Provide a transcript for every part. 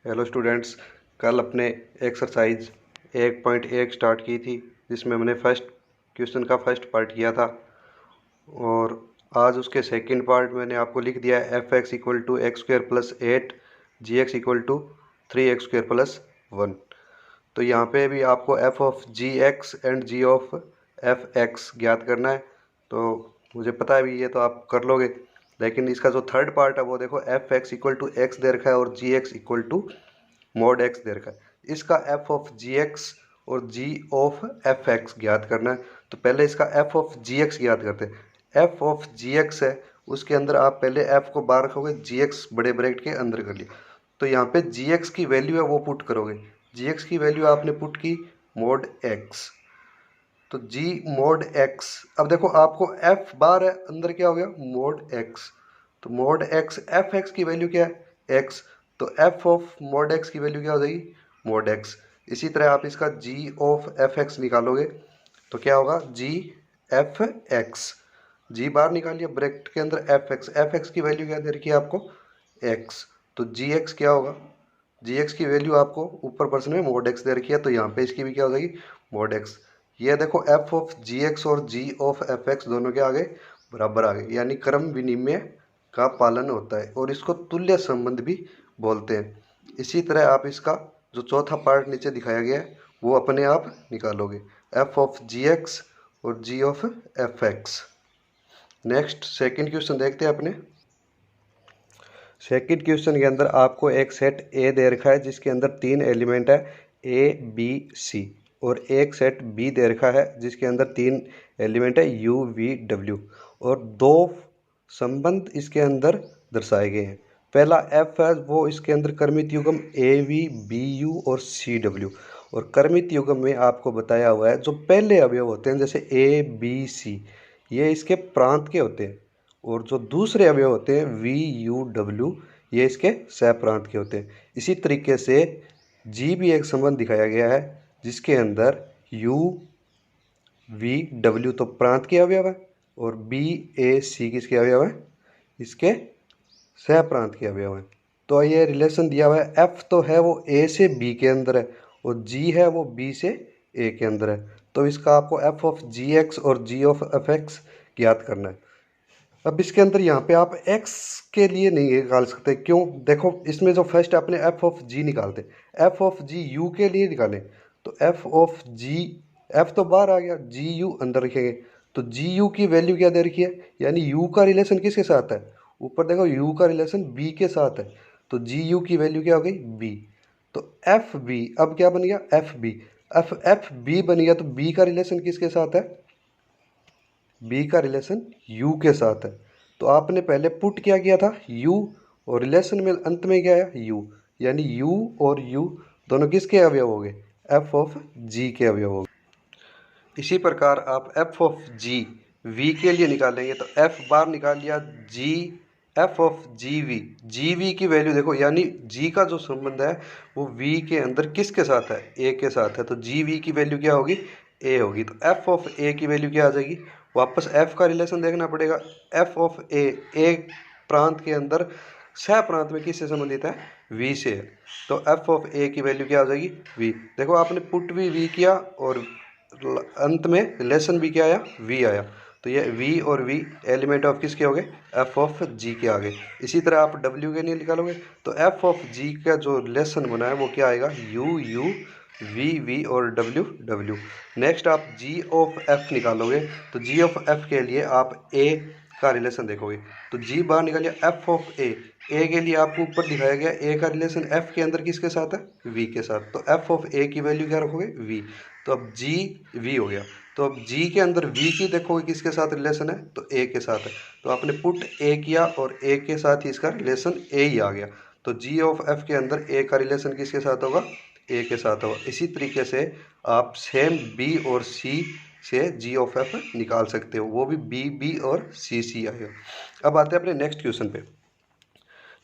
Hello students, कल अपने exercise 1.1 start की थी जिसमें मैंने फर्स्ट क्वेश्चन का फर्स्ट पार्ट किया था और आज उसके सेकंड पार्ट मैंने आपको लिख दिया है f x equal to x square plus 8 g x equal to 3x square plus 1। तो यहाँ पे भी आपको f of g x and g of f x ज्ञात करना है। तो मुझे पता है भी ये तो आप कर लोगे, लेकिन इसका जो थर्ड पार्ट है वो देखो f x equal to x दे रखा है और g x equal to mod x दे रखा है। इसका एफ ऑफ जी एक्स और जी ऑफ एफ एक्स ज्ञात करना है। तो पहले इसका एफ ऑफ जी एक्स ज्ञात करते हैं। एफ ऑफ जी एक्स है, उसके अंदर आप पहले एफ को बाहर रखोगे, जी एक्स बड़े ब्रैकेट के अंदर कर लिया। तो यहाँ पे जी एक्स की वैल्यू है वो पुट करोगे। जी एक्स की वैल्यू आपने पुट की मॉड एक्स, तो जी मॉड एक्स। अब देखो आपको एफ बार है, अंदर क्या हो गया मॉड एक्स। तो मॉड एक्स एफ एक्स की वैल्यू क्या है एक्स, तो एफ ऑफ मॉड एक्स की वैल्यू क्या हो जाएगी मॉड एक्स। इसी तरह आप इसका जी ऑफ एफ एक्स निकालोगे तो क्या होगा जी एफ एक्स। जी बाहर निकालिए ब्रैकेट के अंदर एफ एक्स की वैल्यू क्या दे रखी है आपको एक्स। तो जी एक्स क्या होगा, जी एक्स की वैल्यू आपको ऊपर प्रश्न में मॉड एक्स दे रखी है, तो यहाँ पे इसकी भी क्या हो जाएगी मॉड एक्स। ये देखो एफ ऑफ जी एक्स और जी ऑफ एफ एक्स दोनों के आगे बराबर आ गए, यानी क्रम विनिमय का पालन होता है और इसको तुल्य संबंध भी बोलते हैं। इसी तरह आप इसका जो चौथा पार्ट नीचे दिखाया गया है वो अपने आप निकालोगे, एफ ऑफ जी एक्स और g of f x. Next second question देखते हैं अपने। सेकंड क्वेश्चन के अंदर आपको एक सेट ए दे रखा है जिसके अंदर 3 एलिमेंट है ए बी सी, और एक सेट बी दे रखा है जिसके अंदर 3 एलिमेंट है यू वी डब्ल्यू, और 2 संबंध इसके अंदर दर्शाए गए हैं। पहला एफ है वो इसके अंदर क्रमित युग्म ए वी बी यू और सी डब्ल्यू, और क्रमित युग्म में आपको बताया हुआ है जो पहले अवयव होते हैं जैसे ए बी सी ये इसके प्रांत के होते हैं, और जो दूसरे अवयव होते हैं वी यू डब्ल्यू ये इसके सहप्रांत के होते हैं। इसी तरीके से जी भी एक संबंध दिखाया गया है जिसके अंदर यू वी डब्ल्यू तो प्रांत के अवयव है और बी ए सी किसके अवयव है इसके सहप्रांत के अवयव है। तो ये रिलेशन दिया हुआ है, एफ तो है वो ए से बी के अंदर है और जी है वो बी से ए के अंदर है। तो इसका आपको एफ ऑफ जी एक्स और जी ऑफ एफ एक्स ज्ञात करना है। अब इसके अंदर यहाँ पे आप x के लिए नहीं निकाल सकते, क्यों? देखो इसमें जो फर्स्ट अपने f ऑफ g निकालते, f ऑफ g u के लिए निकालें तो f ऑफ g, f तो बाहर आ गया, जी यू अंदर रखेंगे। तो जी यू की वैल्यू क्या दे रखी है, यानी u का रिलेशन किसके साथ है, ऊपर देखो u का रिलेशन b के साथ है, तो जी यू की वैल्यू क्या हो गई b। तो एफ बी अब क्या बन गया एफ बी, एफ बी बन गया, तो b का रिलेशन किसके साथ है, बी का रिलेशन यू के साथ है। तो आपने पहले पुट क्या किया था यू, और रिलेशन में अंत में क्या है यू, यानी यू और यू दोनों किसके अवयव हो गए एफ ऑफ जी के अवयव हो गए। इसी प्रकार आप एफ ऑफ जी वी के लिए निकालेंगे तो एफ बार निकाल लिया जी एफ ऑफ जी वी की वैल्यू देखो, यानी जी का जो संबंध है वो वी के अंदर किसके साथ है ए के साथ है, तो जी वी की वैल्यू क्या होगी ए होगी। तो एफ ऑफ ए की वैल्यू क्या आ जाएगी, वापस एफ का रिलेशन देखना पड़ेगा, एफ ऑफ ए प्रांत के अंदर सह प्रांत में किससे संबंधित है वी से है। तो एफ ऑफ ए की वैल्यू क्या आ जाएगी वी। देखो आपने पुट भी वी किया और अंत में रिलेशन भी क्या आया वी आया, तो ये वी और वी एलिमेंट ऑफ किसके हो गए एफ ऑफ जी के आ गए। इसी तरह आप डब्ल्यू के लिए निकालोगे तो एफ ऑफ जी का जो रिलेशन बना है वो क्या आएगा यू यू वी वी और डब्ल्यू डब्ल्यू। नेक्स्ट आप जी ऑफ एफ निकालोगे तो जी ऑफ एफ के लिए आप ए का रिलेशन देखोगे, तो जी बाहर निकालिए एफ ऑफ ए के लिए आपको ऊपर दिखाया गया ए का रिलेशन एफ के अंदर किसके साथ है वी के साथ, तो एफ ऑफ ए की वैल्यू क्या रखोगे वी। तो अब जी वी हो गया, तो अब जी के अंदर वी की देखोगे किसके साथ रिलेशन है तो ए के साथ है, तो आपने पुट ए किया और ए के साथ ही इसका रिलेशन ए ही आ गया। तो जी ऑफ एफ के अंदर ए का रिलेशन किसके साथ होगा ए के साथ होगा। इसी तरीके से आप सेम बी और सी से जी ऑफ एफ निकाल सकते हो, वो भी बी बी और सी सी आएगा। अब आते हैं अपने नेक्स्ट क्वेश्चन पे।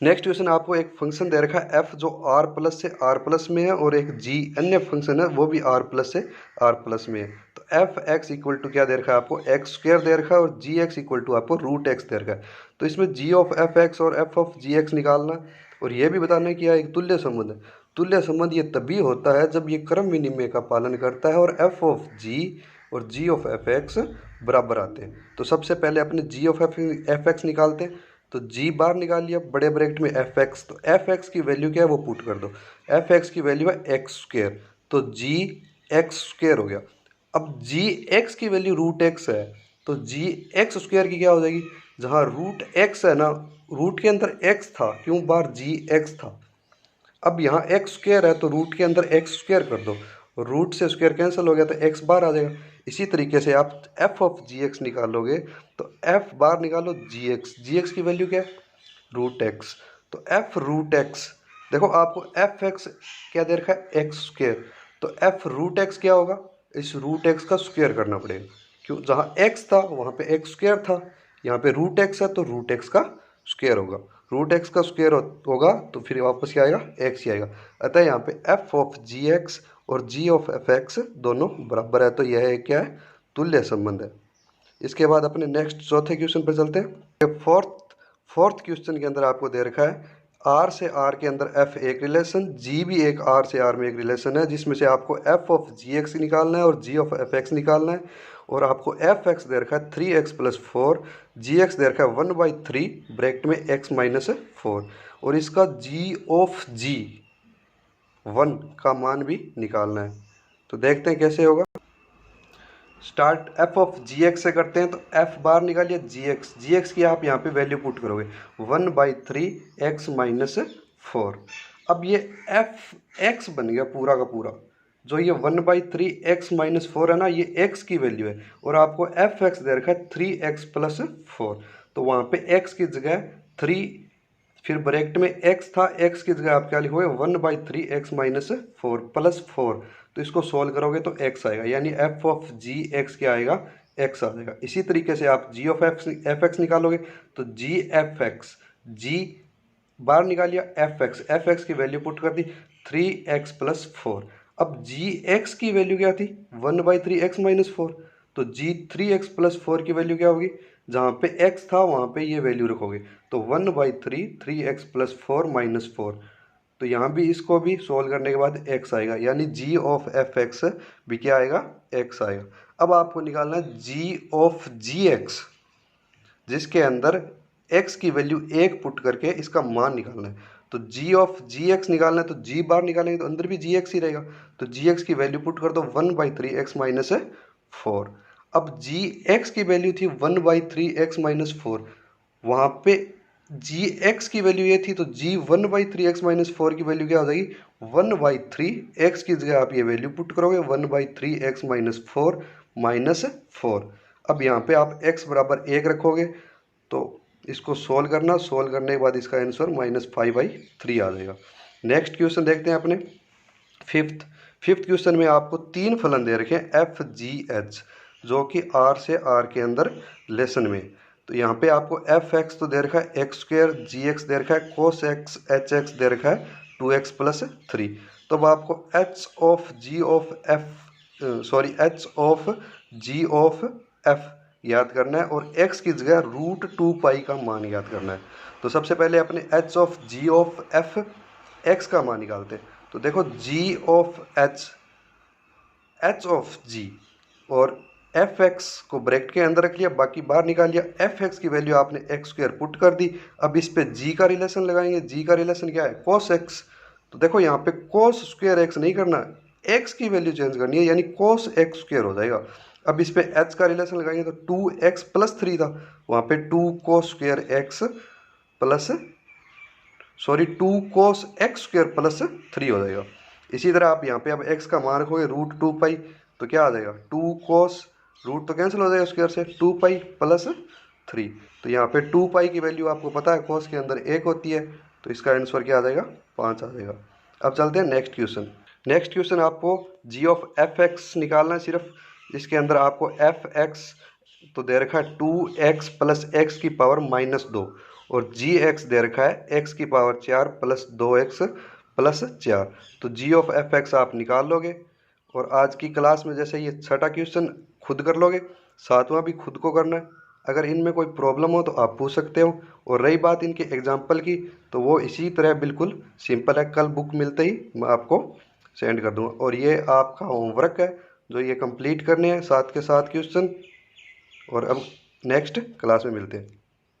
नेक्स्ट क्वेश्चन आपको एक फंक्शन दे रखा है एफ जो आर प्लस से आर प्लस में है और एक जी अन्य फंक्शन है वो भी आर प्लस से आर प्लस में है। तो एफ एक्स इक्वल टू क्या दे रखा है आपको एक्स स्क्वायर दे रखा है और जी एक्स इक्वल टू आपको रूट एक्स दे रखा है। तो इसमें जी ऑफ एफ एक्स और एफ ऑफ जी एक्स निकालना, और ये भी बताना है कि यह एक तुल्य संबंध है। तुल्य संबंध ये तभी होता है जब ये क्रम विनिमय का पालन करता है और एफ ऑफ जी और जी ऑफ एफ एक्स बराबर आते हैं। तो सबसे पहले अपने जी ऑफ एफ एक्स निकालते हैं। तो जी बार निकाल लिया बड़े ब्रैकेट में एफ एक्स, तो एफ एक्स की वैल्यू क्या है वो पुट कर दो। एफ एक्स की वैल्यू है एक्स स्क्वेयर, तो जी एक्स स्क्वेयर हो गया। अब जी एक्स की वैल्यू रूट एक्स है, तो जी एक्स स्क्वेयर की क्या हो जाएगी, जहाँ रूट एक्स है ना, रूट के अंदर एक्स था, क्यों बार जी एक्स था। अब यहाँ एक्स स्क्वेयर है तो रूट के अंदर एक्स स्क्वेयर कर दो, रूट से स्क्वेयर कैंसिल हो गया तो एक्स बार आ जाएगा। इसी तरीके से आप एफ ऑफ जी एक्स निकालोगे तो एफ बार निकालो जी एक्स की वैल्यू क्या है, रूट एक्स। तो एफ रूट एक्स, देखो आपको एफ एक्स क्या दे रखा है, एक्स स्क्वेयर, तो एफ रूट एक्स क्या होगा, इस रूट एक्स का स्क्वेयर करना पड़ेगा, क्यों जहाँ एक्स था वहाँ पे एक्स स्क्वेयर था, यहाँ पे रूट एक्स है तो रूट एक्स का स्क्वेयर होगा। रूट एक्स का स्क्वेयर होगा तो फिर वापस क्या आएगा, एक्स ही आएगा। अतः यहाँ पे एफ ऑफ जी एक्स और जी ऑफ एफ एक्स दोनों बराबर है, तो यह एक क्या है, तुल्य संबंध है। इसके बाद अपने नेक्स्ट चौथे क्वेश्चन पर चलते हैं। फोर्थ क्वेश्चन के अंदर आपको दे रखा है आर से आर के अंदर एफ एक रिलेशन, जी भी एक आर से आर में एक रिलेशन है, जिसमें से आपको एफ ऑफ जी एक्स निकालना है और जी ऑफ एफ एक्स निकालना है। और आपको एफ एक्स दे रखा है 3x+4, जी एक्स दे रखा है 1/3 ब्रैकेट में x-4, और इसका जी ऑफ जी 1 का मान भी निकालना है। तो देखते हैं कैसे होगा। Start f of g x से करते हैं, तो एफ बार निकालिए जी एक्स की आप यहाँ पे वैल्यू पुट करोगे 1/3 x-4। अब ये एफ एक्स बन गया पूरा का पूरा, जो ये 1/3 x-4 है ना, ये x की वैल्यू है, और आपको एफ एक्स दे रखा है 3x+4, तो वहाँ पे x की जगह 3, फिर ब्रैकेट में x था, x की जगह आप क्या लिखोगे 1/3 x-4 + 4, तो इसको सॉल्व करोगे तो x आएगा, यानी एफ ऑफ जी एक्स क्या आएगा, x आ जाएगा। इसी तरीके से आप जी ऑफ एफ एक्स निकालोगे तो जी एफ एक्स, जी बार निकालिया एफ एक्स की वैल्यू पुट कर दी 3x+4। अब जी एक्स की वैल्यू क्या थी 1/3 x-4, तो जी 3x+4 की वैल्यू क्या होगी, जहाँ पे x था वहाँ पे ये वैल्यू रखोगे, तो 1/3 3x+4 - 4, तो यहाँ भी इसको भी सोल्व करने के बाद x आएगा, यानी g ऑफ एफ एक्स भी क्या आएगा, x आएगा। अब आपको निकालना है g ऑफ जी एक्स, जिसके अंदर x की वैल्यू 1 पुट करके इसका मान निकालना है। तो g ऑफ जी एक्स निकालना है, तो g बार निकालेंगे तो अंदर भी जी एक्स ही रहेगा, तो जी एक्स की वैल्यू पुट कर दो 1/3 x-4। अब जी एक्स की वैल्यू थी 1/3 x-4, वहाँ पे जी एक्स की वैल्यू ये थी, तो जी 1/3 x-4 की वैल्यू क्या हो जाएगी 1/3 x की जगह आप ये वैल्यू पुट करोगे 1/3 x-4 - 4। अब यहाँ पे आप x बराबर 1 रखोगे, तो इसको सोल्व करना, सोल्व करने के बाद इसका आंसर -5/3 आ जाएगा। नेक्स्ट क्वेश्चन देखते हैं अपने फिफ्थ क्वेश्चन में आपको 3 फलन दे रखे हैं एफ जी एच, जो कि आर से आर के अंदर लेसन में। तो यहाँ पे आपको एफ एक्स तो दे रखा है x², जी एक्स दे रखा है cos x, एच एक्स दे रखा है 2x+3। तो अब आपको h of g of f याद करना है और x की जगह √2π का मान याद करना है। तो सबसे पहले अपने h of g of f x का मान निकालते हैं। तो देखो g of h of g और एफ एक्स को ब्रैकेट के अंदर रख लिया, बाकी बाहर निकाल लिया। एफ एक्स की वैल्यू आपने x² पुट कर दी। अब इस पे g का रिलेशन लगाएंगे। g का रिलेशन क्या है, cos x। तो देखो यहाँ पे cos² x नहीं करना, x की वैल्यू चेंज करनी है, यानी cos x² हो जाएगा। अब इस पे h का रिलेशन लगाएंगे तो 2x+3 था, वहाँ पे 2 cos x² + 3 हो जाएगा। इसी तरह आप यहाँ पे अब x का मान रखोगे √2π, तो क्या आ जाएगा 2 cos, रूट तो कैंसिल हो जाएगा स्क्वायर से, 2π + 3। तो यहाँ पे 2π की वैल्यू आपको पता है cos के अंदर 1 होती है, तो इसका आंसर क्या आ जाएगा 5 आ जाएगा। अब चलते हैं नेक्स्ट क्वेश्चन आपको g ऑफ एफ एक्स निकालना है सिर्फ। इसके अंदर आपको एफ एक्स तो दे रखा है 2x + x⁻2 और जी एक्स दे रखा है x⁴ + 2x + 4। तो जी ऑफ एफ एक्स आप निकाल लोगे और आज की क्लास में जैसे ये छठा क्वेश्चन खुद कर लोगे, सातवां भी खुद को करना है। अगर इनमें कोई प्रॉब्लम हो तो आप पूछ सकते हो। और रही बात इनके एग्जाम्पल की, तो वो इसी तरह बिल्कुल सिंपल है। कल बुक मिलते ही मैं आपको सेंड कर दूंगा। और ये आपका होमवर्क है जो ये कंप्लीट करने हैं, साथ के साथ क्वेश्चन। और अब नेक्स्ट क्लास में मिलते हैं।